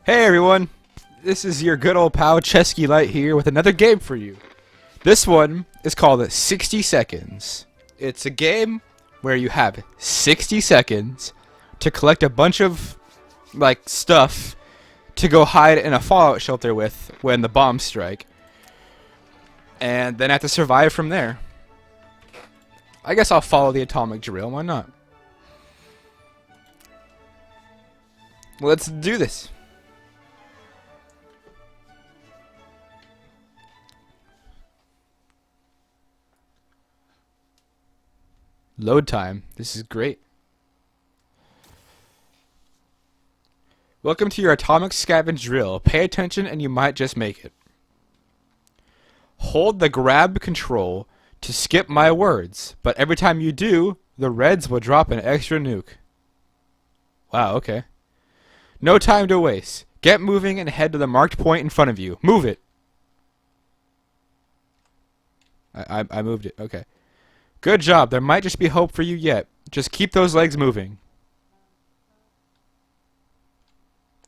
Hey everyone, this is your good old pal Chesky Light here with another game for you. This one is called 60 Seconds. It's a game where you have 60 seconds to collect a bunch of, stuff to go hide in a fallout shelter with when the bombs strike. And then have to survive from there. I guess I'll follow the atomic drill, why not? Let's do this. Load time. This is great. Welcome to your atomic scavenge drill. Pay attention and you might just make it. Hold the grab control to skip my words, but every time you do, the reds will drop an extra nuke. Wow, okay. No time to waste. Get moving and head to the marked point in front of you. Move it. I moved it. Okay. Good job. There might just be hope for you yet. Just keep those legs moving.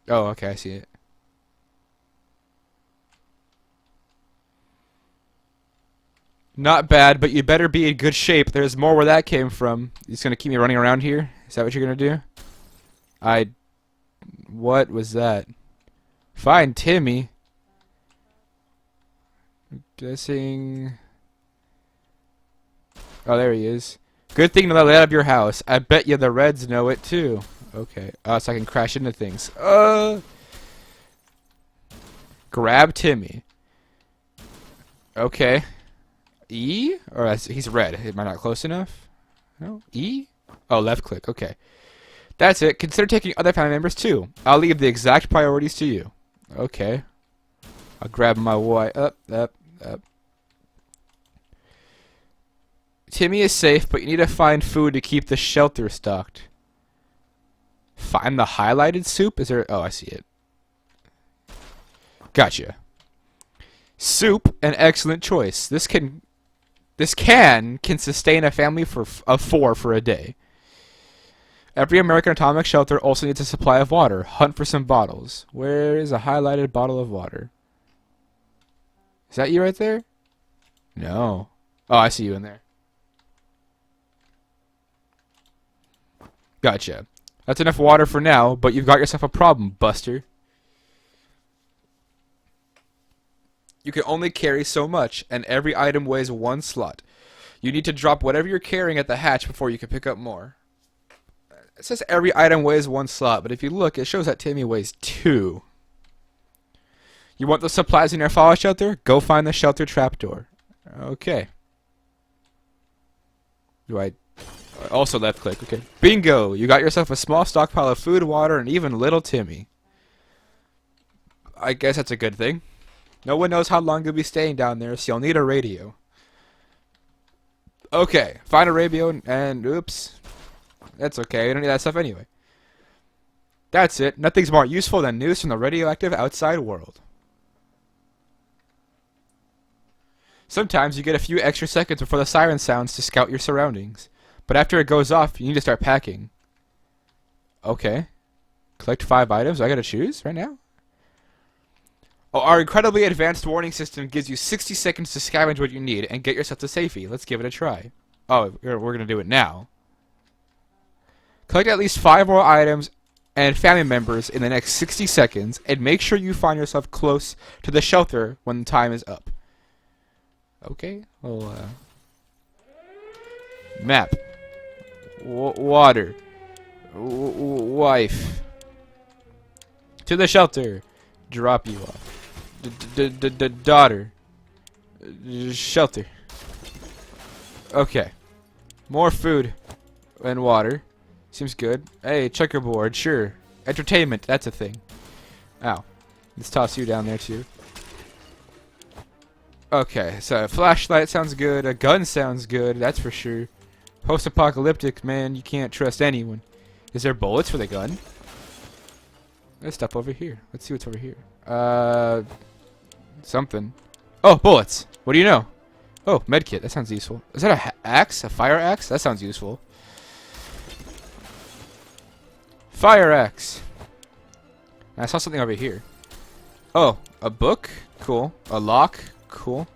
Oh, okay, I see it. Not bad, but you better be in good shape. There's more where that came from. He's gonna keep me running around here? Is that what you're gonna do? What was that? Find Timmy. I'm guessing... Oh, there he is. Good thing to let out of your house. I bet you the Reds know it too. Okay. So I can crash into things. Grab Timmy. Okay. E? Or he's red. Am I not close enough? No? E? Oh, left click. Okay. That's it. Consider taking other family members too. I'll leave the exact priorities to you. Okay. I'll grab my Y. Up. Timmy is safe, but you need to find food to keep the shelter stocked. Find the highlighted soup? Is there... Oh, I see it. Gotcha. Soup, an excellent choice. This can sustain a family of 4 for a day. Every American atomic shelter also needs a supply of water. Hunt for some bottles. Where is a highlighted bottle of water? Is that you right there? No. Oh, I see you in there. Gotcha. That's enough water for now, but you've got yourself a problem, Buster. You can only carry so much, and every item weighs 1 slot. You need to drop whatever you're carrying at the hatch before you can pick up more. It says every item weighs 1 slot, but if you look, it shows that Timmy weighs 2. You want the supplies in your fallout shelter? Go find the shelter trapdoor. Okay. Do I... Also left click, okay. Bingo! You got yourself a small stockpile of food, water, and even little Timmy. I guess that's a good thing. No one knows how long you'll be staying down there, so you'll need a radio. Okay, find a radio and oops. That's okay, you don't need that stuff anyway. That's it. Nothing's more useful than news from the radioactive outside world. Sometimes you get a few extra seconds before the siren sounds to scout your surroundings. But after it goes off, you need to start packing. Okay. Collect 5 items. I gotta choose right now? Oh, our incredibly advanced warning system gives you 60 seconds to scavenge what you need and get yourself to safety. Let's give it a try. Oh, we're gonna do it now. Collect at least 5 more items and family members in the next 60 seconds, and make sure you find yourself close to the shelter when the time is up. Okay. Well, map. Water. Wife. To the shelter. Drop you off. Daughter. Shelter. Okay. More food and water. Seems good. Hey, checkerboard. Sure. Entertainment. That's a thing. Ow. Let's toss you down there too. Okay, so a flashlight sounds good. A gun sounds good. That's for sure. Post-apocalyptic, man, you can't trust anyone. Is there bullets for the gun? There's stuff over here. Let's see what's over here. Something. Oh, bullets. What do you know? Oh, medkit. That sounds useful. Is that a axe? A fire axe? That sounds useful. Fire axe. I saw something over here. Oh, a book? Cool. A lock? Cool.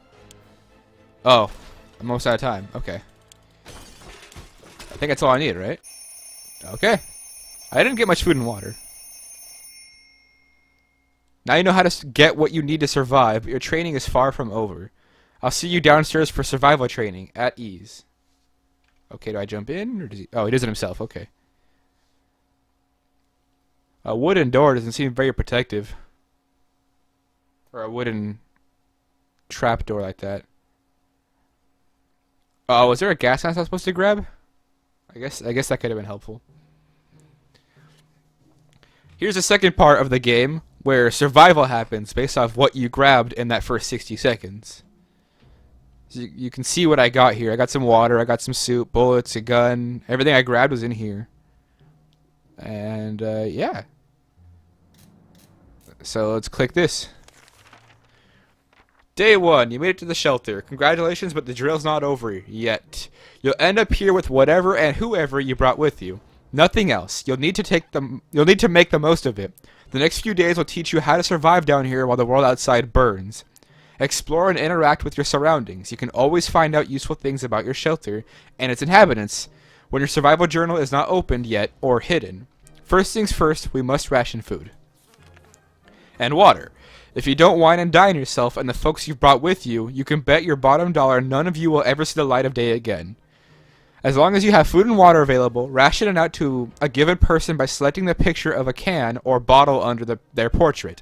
Oh, I'm almost out of time. Okay. I think that's all I need, right? Okay. I didn't get much food and water. Now you know how to get what you need to survive, but your training is far from over. I'll see you downstairs for survival training, at ease. Okay, do I jump in? Or does he... Oh, he does it himself, okay. A wooden door doesn't seem very protective. Or a wooden trap door like that. Oh, was there a gas mask I was supposed to grab? I guess that could have been helpful. Here's the second part of the game where survival happens based off what you grabbed in that first 60 seconds. So you can see what I got here. I got some water, I got some soup, bullets, a gun. Everything I grabbed was in here. And, yeah. So let's click this. Day 1, you made it to the shelter. Congratulations, but the drill's not over yet. You'll end up here with whatever and whoever you brought with you. Nothing else. You'll need to make the most of it. The next few days will teach you how to survive down here while the world outside burns. Explore and interact with your surroundings. You can always find out useful things about your shelter and its inhabitants when your survival journal is not opened yet or hidden. First things first, we must ration food. And water. If you don't wine and dine yourself and the folks you've brought with you, you can bet your bottom dollar none of you will ever see the light of day again. As long as you have food and water available, ration it out to a given person by selecting the picture of a can or bottle under their portrait.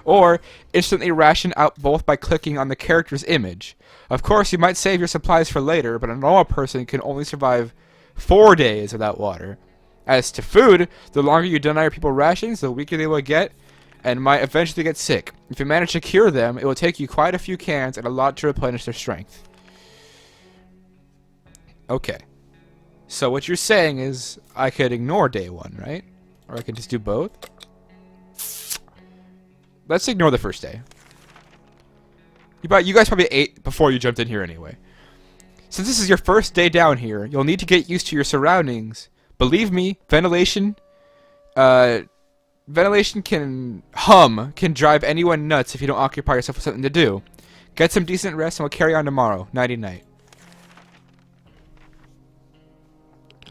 Or, instantly ration out both by clicking on the character's image. Of course, you might save your supplies for later, but a normal person can only survive 4 days without water. As to food, the longer you deny your people rations, the weaker they will get, and might eventually get sick. If you manage to cure them, it will take you quite a few cans and a lot to replenish their strength. Okay. So what you're saying is I could ignore day 1, right? Or I could just do both? Let's ignore the first day. You guys probably ate before you jumped in here anyway. Since this is your first day down here, you'll need to get used to your surroundings. Believe me, ventilation can drive anyone nuts if you don't occupy yourself with something to do. Get some decent rest and we'll carry on tomorrow. Nighty night.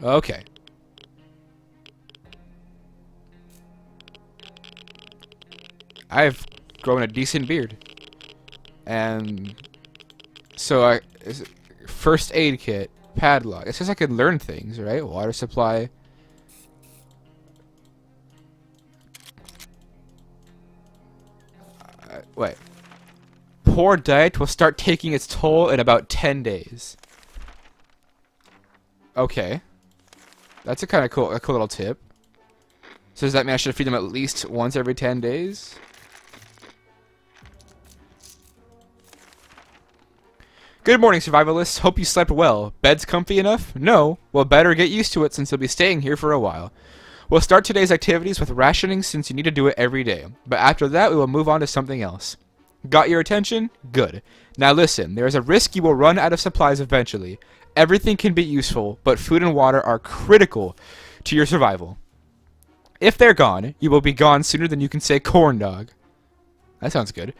Okay. I've grown a decent beard. And so first aid kit, padlock. It says I can learn things, right? Water supply. Wait. Poor diet will start taking its toll in about 10 days. Okay. That's a kind of cool little tip. So does that mean I should feed them at least once every 10 days? Good morning, survivalists. Hope you slept well. Bed's comfy enough? No? Well, better get used to it since you'll be staying here for a while. We'll start today's activities with rationing since you need to do it every day. But after that, we will move on to something else. Got your attention? Good. Now listen, there is a risk you will run out of supplies eventually. Everything can be useful, but food and water are critical to your survival. If they're gone, you will be gone sooner than you can say corn dog. That sounds good.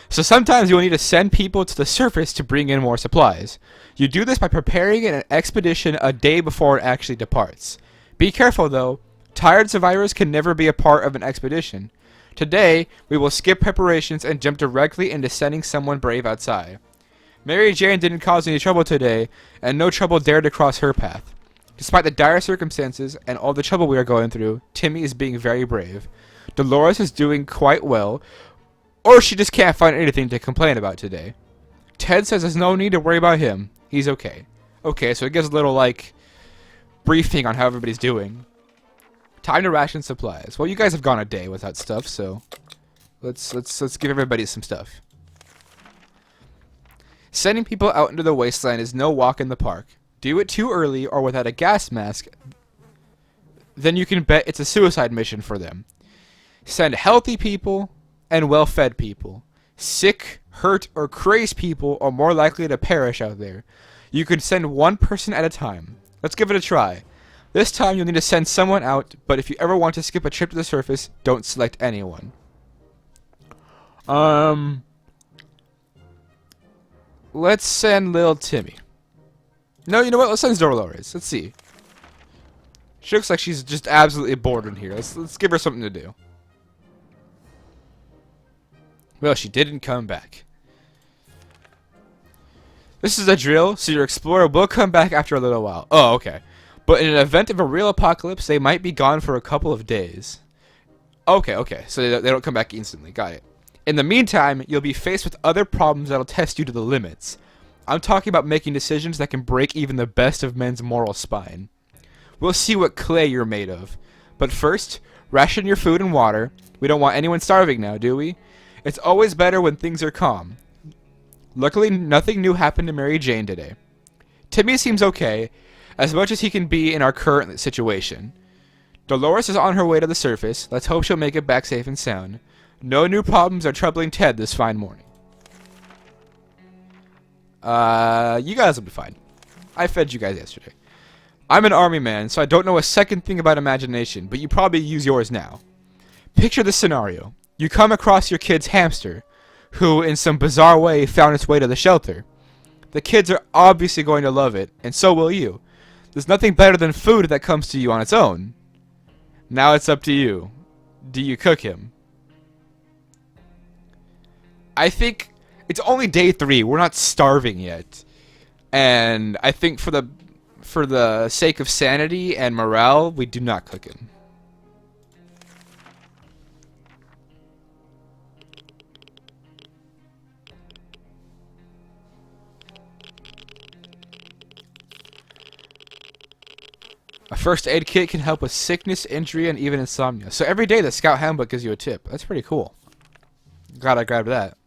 So sometimes you will need to send people to the surface to bring in more supplies. You do this by preparing an expedition a day before it actually departs. Be careful though. Tired survivors can never be a part of an expedition. Today, we will skip preparations and jump directly into sending someone brave outside. Mary Jane didn't cause any trouble today, and no trouble dared to cross her path. Despite the dire circumstances and all the trouble we are going through, Timmy is being very brave. Dolores is doing quite well, or she just can't find anything to complain about today. Ted says there's no need to worry about him. He's okay. Okay, so it gives a little, like, briefing on how everybody's doing. Time to ration supplies. Well, you guys have gone a day without stuff, so let's give everybody some stuff. Sending people out into the wasteland is no walk in the park. Do it too early or without a gas mask, then you can bet it's a suicide mission for them. Send healthy people and well-fed people. Sick, hurt, or crazed people are more likely to perish out there. You can send one person at a time. Let's give it a try. This time you'll need to send someone out, but if you ever want to skip a trip to the surface, don't select anyone. Let's send little Timmy. No, you know what? Let's send Dolores. Let's see. She looks like she's just absolutely bored in here. Let's give her something to do. Well, she didn't come back. This is a drill, so your explorer will come back after a little while. Oh, okay. But in an event of a real apocalypse, they might be gone for a couple of days. Okay. So they don't come back instantly. Got it. In the meantime, you'll be faced with other problems that'll test you to the limits. I'm talking about making decisions that can break even the best of men's moral spine. We'll see what clay you're made of. But first, ration your food and water. We don't want anyone starving now, do we? It's always better when things are calm. Luckily, nothing new happened to Mary Jane today. Timmy seems okay, as much as he can be in our current situation. Dolores is on her way to the surface. Let's hope she'll make it back safe and sound. No new problems are troubling Ted this fine morning. You guys will be fine. I fed you guys yesterday. I'm an army man, so I don't know a second thing about imagination, but you probably use yours now. Picture this scenario. You come across your kid's hamster, who, in some bizarre way, found its way to the shelter. The kids are obviously going to love it, and so will you. There's nothing better than food that comes to you on its own. Now it's up to you. Do you cook him? I think it's only day 3. We're not starving yet. And I think for the sake of sanity and morale, we do not cook him. A first aid kit can help with sickness, injury, and even insomnia. So every day the Scout Handbook gives you a tip. That's pretty cool. Glad I grabbed that.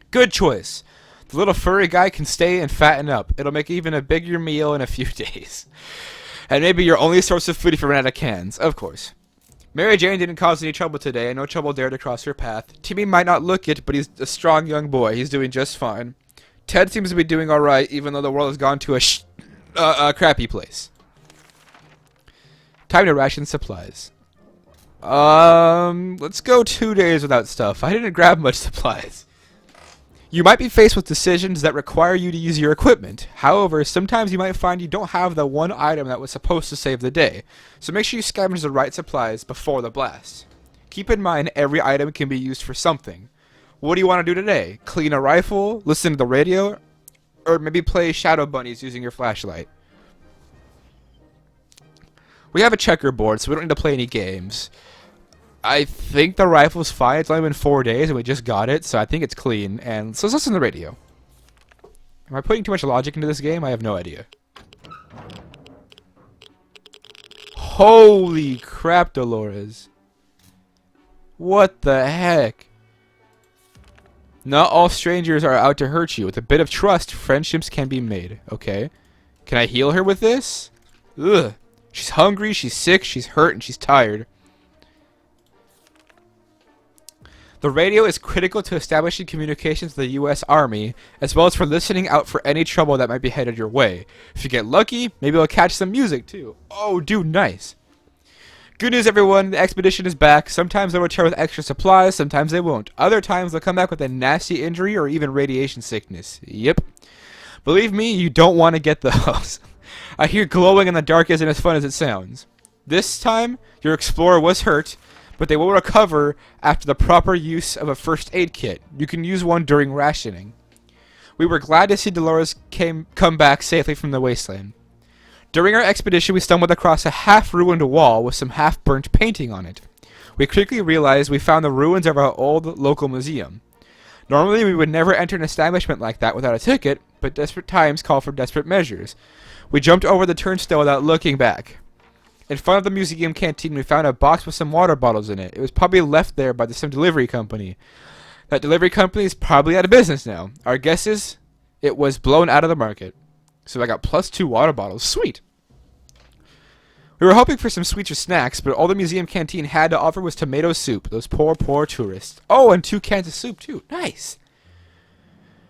Good choice. The little furry guy can stay and fatten up. It'll make even a bigger meal in a few days. And maybe your only source of food if you run out of cans. Of course. Mary Jane didn't cause any trouble today, and no trouble dared to cross her path. Timmy might not look it, but he's a strong young boy. He's doing just fine. Ted seems to be doing alright, even though the world has gone to a crappy place. Time to ration supplies. Let's go 2 days without stuff. I didn't grab much supplies. You might be faced with decisions that require you to use your equipment. However, sometimes you might find you don't have the one item that was supposed to save the day. So make sure you scavenge the right supplies before the blast. Keep in mind every item can be used for something. What do you want to do today? Clean a rifle, listen to the radio, or maybe play Shadow Bunnies using your flashlight. We have a checkerboard, so we don't need to play any games. I think the rifle's fine. It's only been 4 days, and we just got it, so I think it's clean. And so let's listen to the radio. Am I putting too much logic into this game? I have no idea. Holy crap, Dolores. What the heck? Not all strangers are out to hurt you. With a bit of trust, friendships can be made. Okay. Can I heal her with this? Ugh. She's hungry, she's sick, she's hurt, and she's tired. The radio is critical to establishing communications with the U.S. Army, as well as for listening out for any trouble that might be headed your way. If you get lucky, maybe you'll catch some music, too. Oh, dude, nice. Good news, everyone. The expedition is back. Sometimes they'll return with extra supplies, sometimes they won't. Other times they'll come back with a nasty injury or even radiation sickness. Yep. Believe me, you don't want to get those. I hear glowing in the dark isn't as fun as it sounds. This time, your explorer was hurt, but they will recover after the proper use of a first aid kit. You can use one during rationing. We were glad to see Dolores come back safely from the wasteland. During our expedition, we stumbled across a half-ruined wall with some half-burnt painting on it. We quickly realized we found the ruins of our old local museum. Normally, we would never enter an establishment like that without a ticket, but desperate times call for desperate measures. We jumped over the turnstile without looking back. In front of the museum canteen, we found a box with some water bottles in it. It was probably left there by some delivery company. That delivery company is probably out of business now. Our guess is it was blown out of the market. So I got +2 water bottles. Sweet! We were hoping for some sweets or snacks, but all the museum canteen had to offer was tomato soup. Those poor, poor tourists. Oh, and 2 cans of soup, too. Nice!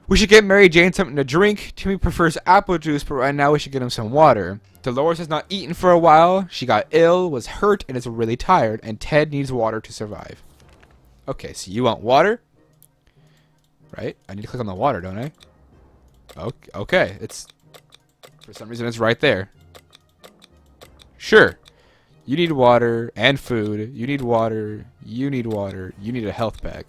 We should get Mary Jane something to drink. Timmy prefers apple juice, but right now we should get him some water. Dolores has not eaten for a while. She got ill, was hurt, and is really tired. And Ted needs water to survive. Okay, so you want water? Right? I need to click on the water, don't I? Okay, it's... For some reason, it's right there. Sure. You need water and food. You need water. You need water. You need a health pack.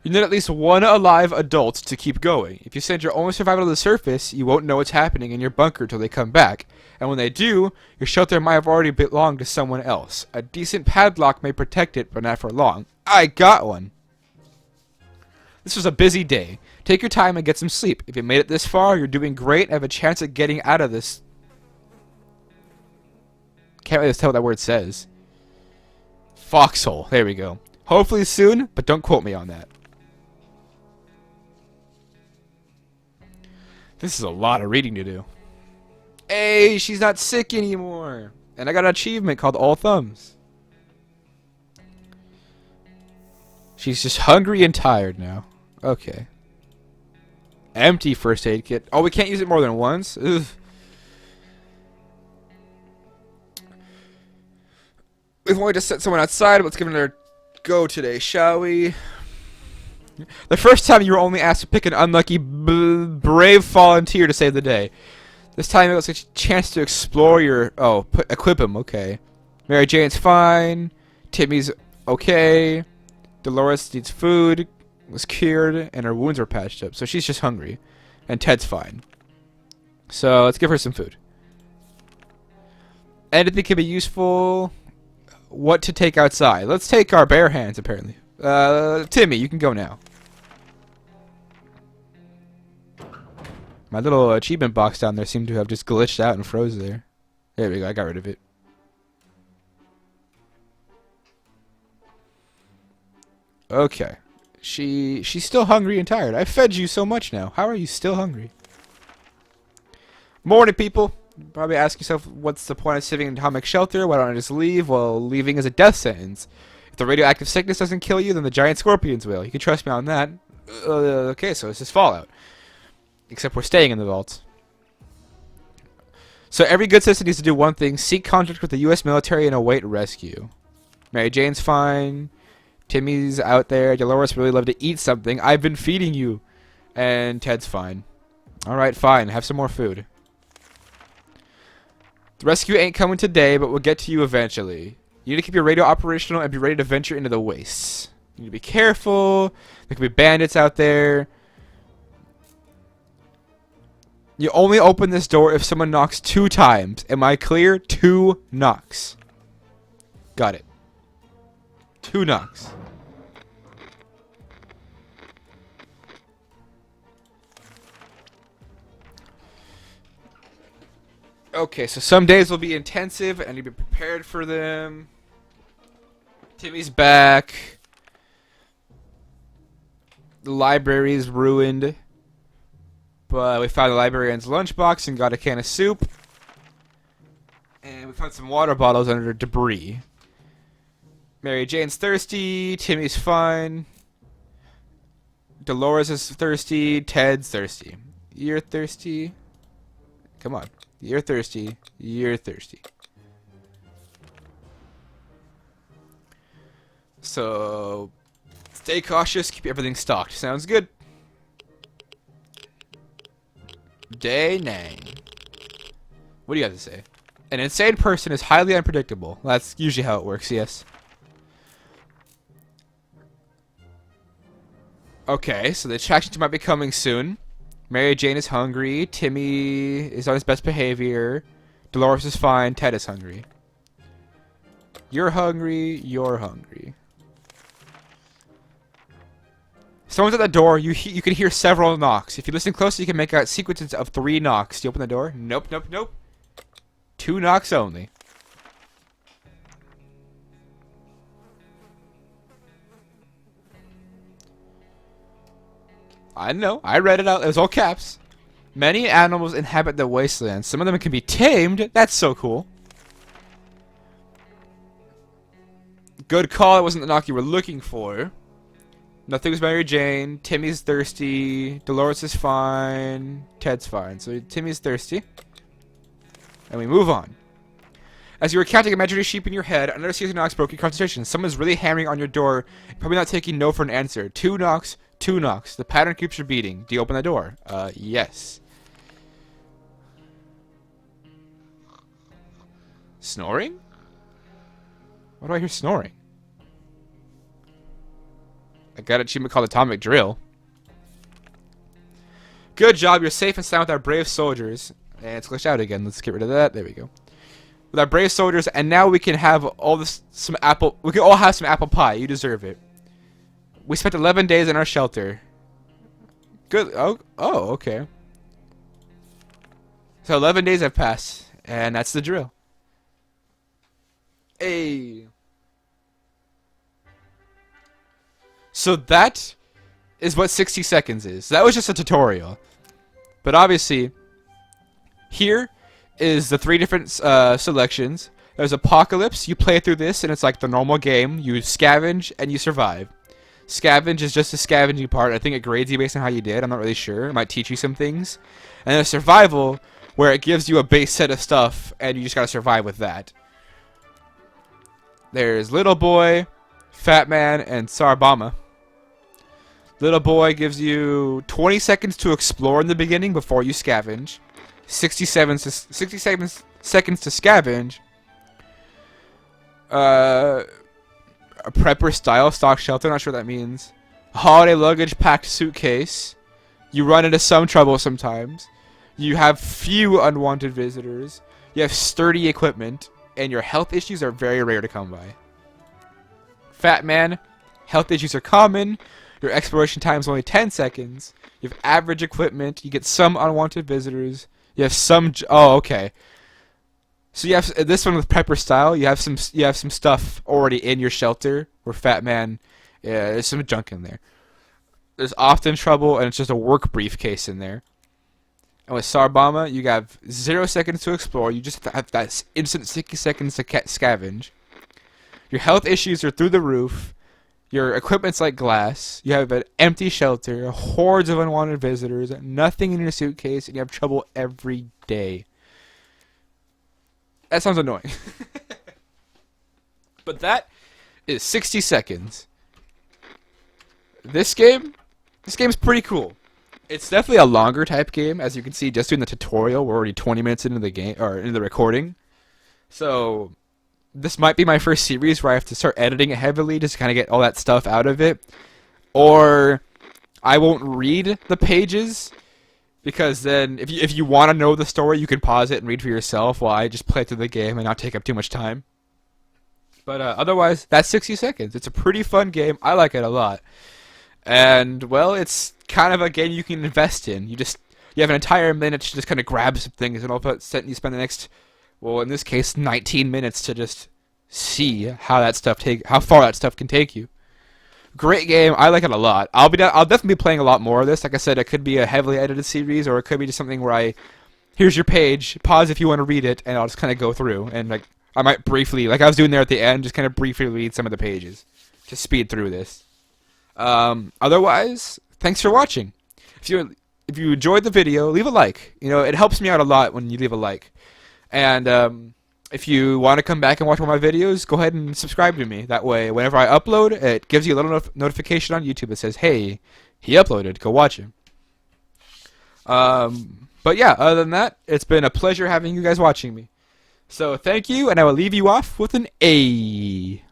You need at least one alive adult to keep going. If you send your only survivor to the surface, you won't know what's happening in your bunker till they come back. And when they do, your shelter might have already belonged to someone else. A decent padlock may protect it, but not for long. I got one! This was a busy day. Take your time and get some sleep. If you made it this far, you're doing great and have a chance at getting out of this. Can't really tell what that word says. Foxhole. There we go. Hopefully soon, but don't quote me on that. This is a lot of reading to do. Hey, she's not sick anymore. And I got an achievement called All Thumbs. She's just hungry and tired now. Okay. Empty first aid kit. Oh, we can't use it more than once? Ugh. We've only just sent someone outside, but let's give it another go today, shall we? The first time you were only asked to pick an unlucky, brave volunteer to save the day. This time it was a chance to explore your... Oh, equip him, okay. Mary Jane's fine. Timmy's okay. Dolores needs food, was cured, and her wounds are patched up. So she's just hungry. And Ted's fine. So let's give her some food. Anything can be useful. What to take outside? Let's take our bare hands, apparently. Timmy, you can go now. My little achievement box down there seemed to have just glitched out and froze there. There we go, I got rid of it. Okay. She's still hungry and tired. I fed you so much now. How are you still hungry? Morning, people. Probably ask yourself, what's the point of sitting in an atomic shelter? Why don't I just leave? Well, leaving is a death sentence. If the radioactive sickness doesn't kill you, then the giant scorpions will. You can trust me on that. Okay, so this is Fallout. Except we're staying in the vaults. So every good citizen needs to do one thing. Seek contact with the U.S. military and await rescue. Mary Jane's fine. Timmy's out there. Dolores really love to eat something. I've been feeding you. And Ted's fine. Alright, fine. Have some more food. The rescue ain't coming today, but we'll get to you eventually. You need to keep your radio operational and be ready to venture into the wastes. You need to be careful. There could be bandits out there. You only open this door if someone knocks 2 times. Am I clear? 2 knocks. Got it. 2 knocks. Okay, so some days will be intensive, and you be prepared for them. Timmy's back. The library is ruined. But we found the librarian's lunchbox and got a can of soup. And we found some water bottles under debris. Mary Jane's thirsty. Timmy's fine. Dolores is thirsty. Ted's thirsty. You're thirsty. Come on. You're thirsty. You're thirsty. So, stay cautious. Keep everything stocked. Sounds good. Day 9. What do you have to say? An insane person is highly unpredictable. That's usually how it works, yes. Okay, so the attractions might be coming soon. Mary Jane is hungry. Timmy is on his best behavior. Dolores is fine. Ted is hungry. You're hungry. You're hungry. Someone's at the door. You can hear several knocks. If you listen closely, you can make out sequences of 3 knocks. Do you open the door? Nope, nope, nope. 2 knocks only. I know. I read it out. It was all caps. Many animals inhabit the wasteland. Some of them can be tamed. That's so cool. Good call. It wasn't the knock you were looking for. Nothing's Mary Jane. Timmy's thirsty. Dolores is fine. Ted's fine. So Timmy's thirsty. And we move on. As you were counting imaginary sheep in your head, another series of knocks broke your concentration. Someone's really hammering on your door, probably not taking no for an answer. 2 knocks, 2 knocks. The pattern keeps repeating. Do you open the door? Yes. Snoring? Why do I hear snoring? I got an achievement called Atomic Drill. Good job, you're safe and sound with our brave soldiers. And it's glitched out again. Let's get rid of that. There we go. With our brave soldiers, and now we can have all this we can all have some apple pie. You deserve it. We spent 11 days in our shelter. Good. Oh, okay. So 11 days have passed, and that's the drill. Hey. So that is what 60 seconds is. That was just a tutorial. But obviously, here is the 3 different selections. There's Apocalypse. You play through this, and it's like the normal game. You scavenge, and you survive. Scavenge is just the scavenging part. I think it grades you based on how you did. I'm not really sure. It might teach you some things. And then Survival, where it gives you a base set of stuff, and you just gotta survive with that. There's Little Boy, Fat Man, and Sarabama. Little Boy gives you 20 seconds to explore in the beginning before you scavenge. 67 seconds to scavenge. A prepper style stock shelter, not sure what that means. Holiday luggage packed suitcase. You run into some trouble sometimes. You have few unwanted visitors. You have sturdy equipment, and your health issues are very rare to come by. Fat Man, health issues are common. Your exploration time is only 10 seconds. You have average equipment. You get some unwanted visitors. You have some. Oh, okay. So you have this one with Prepper style. You have some stuff already in your shelter. Where Fat Man, yeah, there's some junk in there. There's often trouble, and it's just a work briefcase in there. And with Sarabama, you have 0 seconds to explore. You just have that instant 60 seconds to scavenge. Your health issues are through the roof. Your equipment's like glass. You have an empty shelter, hordes of unwanted visitors, nothing in your suitcase, and you have trouble every day. That sounds annoying. But that is 60 seconds. This game's pretty cool. It's definitely a longer type game, as you can see just doing the tutorial. We're already 20 minutes into the game, or into the recording. So this might be my first series where I have to start editing it heavily just to kind of get all that stuff out of it. Or I won't read the pages, because then if you want to know the story, you can pause it and read for yourself while I just play through the game and not take up too much time. But otherwise, that's 60 seconds. It's a pretty fun game. I like it a lot. And, well, it's kind of a game you can invest in. You have an entire minute to just kind of grab some things, and all of a sudden you spend the next, well, in this case, 19 minutes to just see how far that stuff can take you. Great game. I like it a lot. I'll definitely be playing a lot more of this. Like I said, it could be a heavily edited series, or it could be just something where here's your page, pause if you want to read it, and I'll just kind of go through, and like I might briefly, like I was doing there at the end, just kind of briefly read some of the pages to speed through this. Otherwise, thanks for watching. If you enjoyed the video, leave a like. You know, it helps me out a lot when you leave a like. And if you want to come back and watch more of my videos, go ahead and subscribe to me. That way, whenever I upload, it gives you a little notification on YouTube that says, hey, he uploaded. Go watch him. But yeah, other than that, it's been a pleasure having you guys watching me. So thank you, and I will leave you off with an A.